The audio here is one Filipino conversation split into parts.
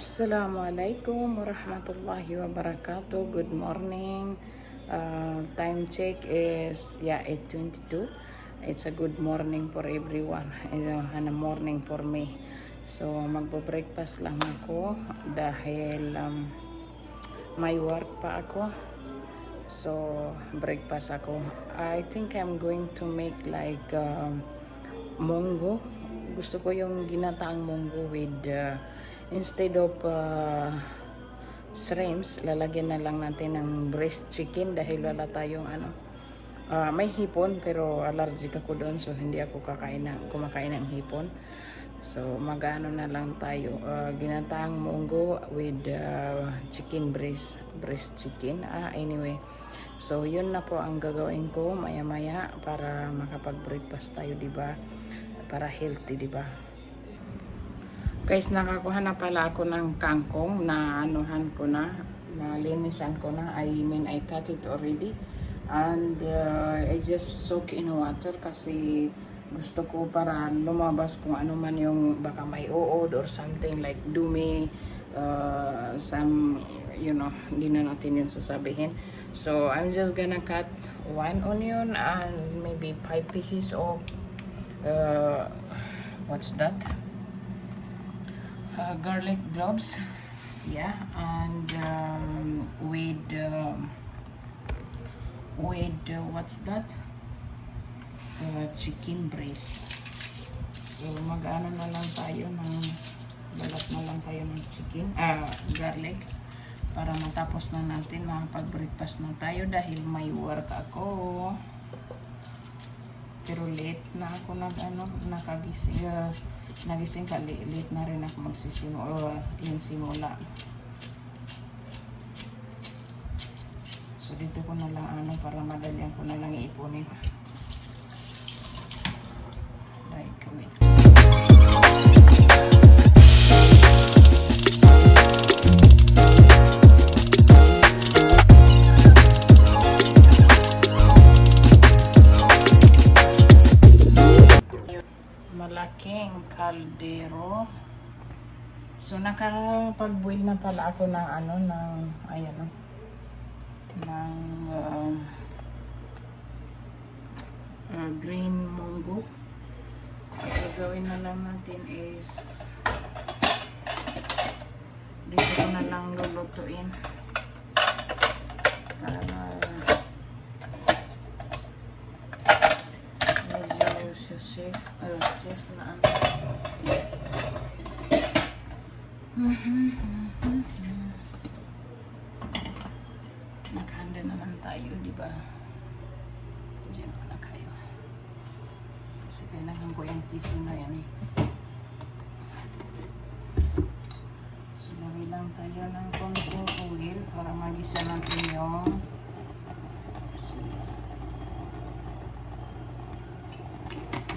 Assalamualaikum warahmatullahi wabarakatuh. Good morning. Time check is 8:22. It's a good morning for everyone and a morning for me. So magbo-breakfast lang ako dahil may work pa ako. So breakfast ako. I think I'm going to make like munggo. Gusto ko yung ginataang munggo with instead of shrimps, lalagyan na lang natin ng breast chicken dahil wala tayong may hipon pero allergic ako doon, so hindi ako kumakain ng hipon. So magano na lang tayo, ginataang munggo with chicken breast chicken. Anyway, so yun na po ang gagawin ko maya-maya para makapag-breakfast tayo, diba? Para healthy, diba? Guys, nakakuha na pala ako ng kangkong na nalinisan ko na. I cut it already. And I just soak in water kasi gusto ko para lumabas kung ano man yung baka may uod or something like dumi, hindi na natin yung sasabihin. So, I'm just gonna cut one onion and maybe 5 pieces of what's that? Garlic cloves, and with what's that? Chicken breast. So mag-ano na lang tayo balat na lang tayo ng chicken, garlic, para matapos na natin, makapag-breakfast na tayo dahil may work ako. Pero late na ako nagising ka, late na rin ako yung simula. So dito ko na lang para madalian ko na lang iipunin. Like, wait. Malaking kaldero. So nakapag-boil na pala ako ng green munggo. Ang gagawin na lang natin is dito ko na lang lulutuin para safe na naghanda naman tayo, diba? Diyan na kayo kasi kailangan ko yung tissue na yan eh. So lang tayo ng konting oil para magisa natin yung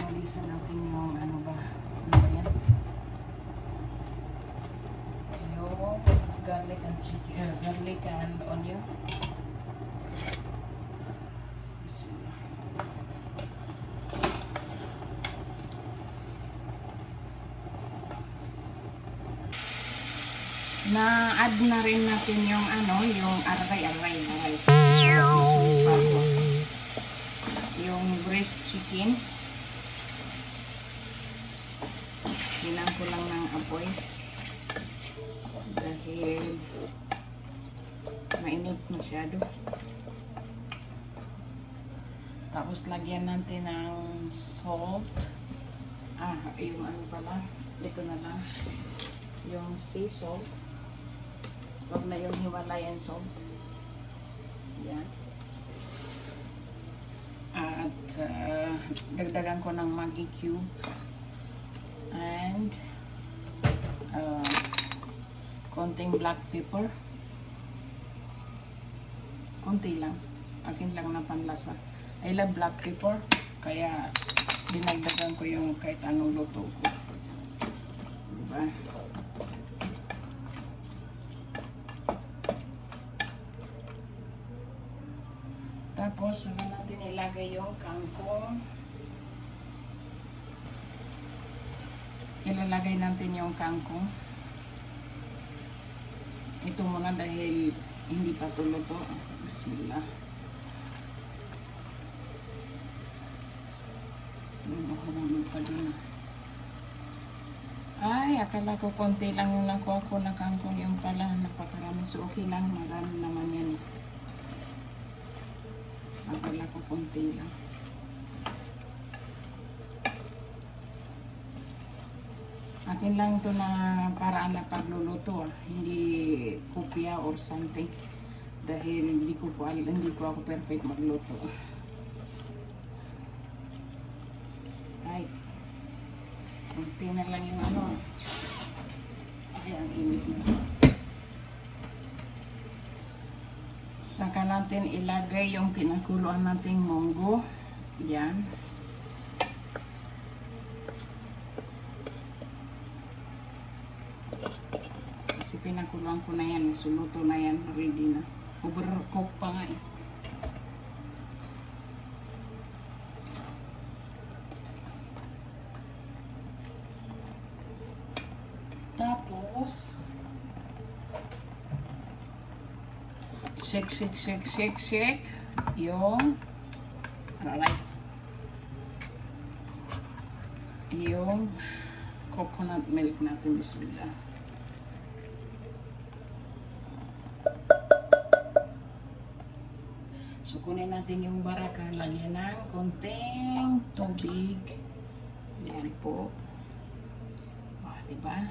magisa natin yung ano ba yan, yung garlic and chicken, garlic and onion. Na-add na rin natin yung yung aray, yung breast chicken. Hinang ko lang ng apoy dahil mainit masyado. Tapos lagyan natin ng salt. Yung ito na lang yung sea salt. Huwag na yung Himalayan salt. Yan. At dagdagan ko ng Maggi cube and konting black pepper. Konti lang. Akin lang na panlasa. I love black pepper, kaya dinagdagan ko yung kahit anong luto ko. Diba? Tapos, saka natin ilagay yung kangkong. Ilalagay natin yung kangkong. ito muna dahil hindi pa ito luto. Bismillah. Mahulog pa din. Ay, akala ko konti lang yung nakuha ko na kangkong, yung pala napakarami. So okay lang, marami naman yan eh. Akala ko konti lang. Akin lang ito na paraan na pagluluto hindi kopya or something. Dahil hindi ko ako perfect magluto. Ay. Kunti na lang yung ano. Ay, ang init na. Saka natin ilagay yung pinakuluan nating munggo. Yan. Kasi pinakuluan ko na yan. Suluto na yan. Ready na. Overcook pa nga eh. Tapos, shake yung yung coconut milk natin. Bismillah. So, kunin natin yung baraka, lagyan ng konting tubig. Yan po. Diba?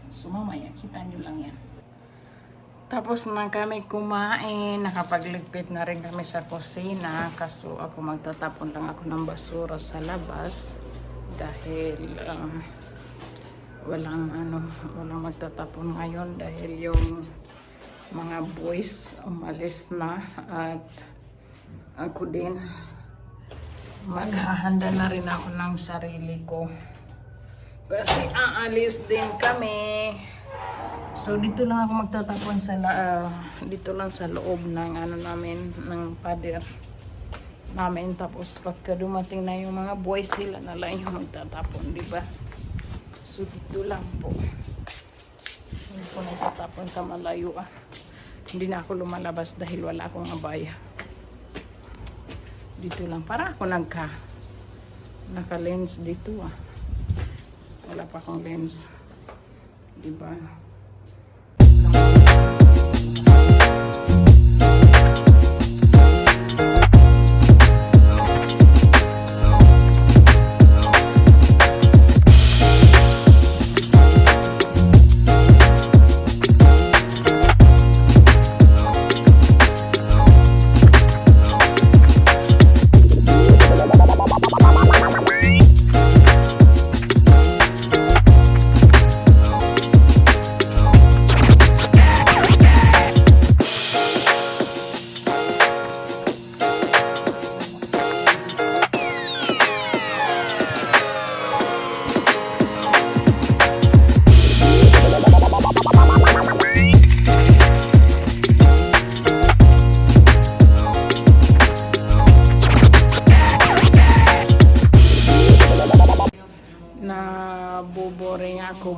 So mamaya, kita nyo lang yan. Tapos na kami kumain, nakapagligpit na rin kami sa kusina. Kaso ako magtatapon lang ako ng basura sa labas. Dahil walang magtatapon ngayon. Dahil yung mga boys umalis na. At ako din, maghahanda na rin ako ng sarili ko. Kasi aalis din kami. So dito lang ako magtatapon sa dito lang sa loob ng ano namin, ng pader namin. Tapos pagka dumating na yung mga boys, sila na lang yung magtatapon, di ba? So dito lang po. Hindi ko nagtatapon sa malayo Hindi na ako lumalabas dahil wala akong abaya. Dito lang para ako naka-lens dito Wala pa akong lens. Diba?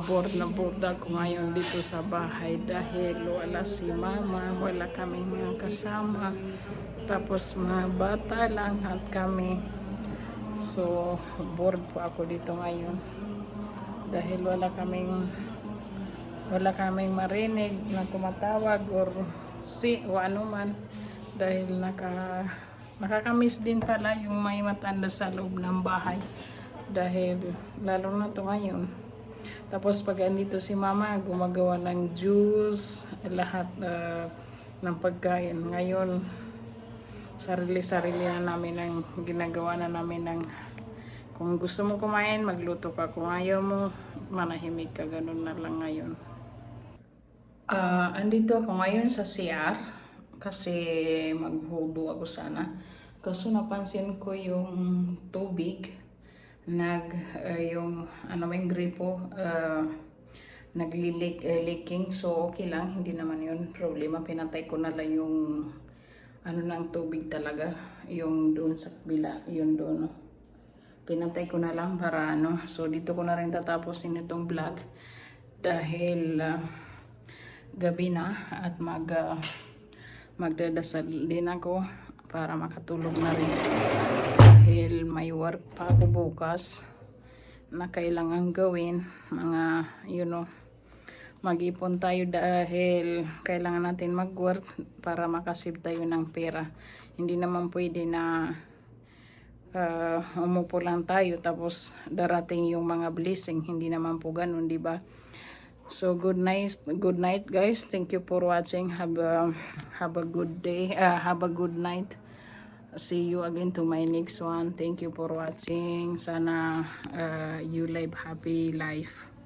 Bored na bored ako ngayon dito sa bahay dahil wala si mama, wala kami mga kasama, tapos mga bata lang at kami. So bored po ako dito ngayon dahil wala kaming marinig na tumatawag or o ano man, dahil nakakamiss din pala yung may matanda sa loob ng bahay, dahil lalo na to ngayon. Tapos pag andito si mama, gumagawa ng juice, lahat ng pagkain. Ngayon, sarili-sarili na namin ang ginagawa na namin ng kung gusto mo kumain, magluto ka. Kung ayaw mo, manahimik ka. Ganun na lang ngayon. Andito ako ngayon sa CR kasi maghudo ako sana. Kaso napansin ko yung tubig yung gripo leaking, so okay lang, hindi naman yun problema. Pinatay ko na lang yung ng tubig talaga, yung doon sa kabila, yun doon pinatay ko na lang para so dito ko na rin tatapusin itong vlog dahil gabi na at magdadasal din ako para makatulog na rin dahil may work pa ako bukas na kailangan gawin. Mga mag-ipon tayo dahil kailangan natin mag-work para makasave tayo ng pera. Hindi naman pwede na umupo lang tayo tapos darating yung mga blessing. Hindi naman po ganun, di ba? So good night guys. Thank you for watching. Have a good day. Have a good night. See you again to my next one. Thank you for watching. Sana you live happy life.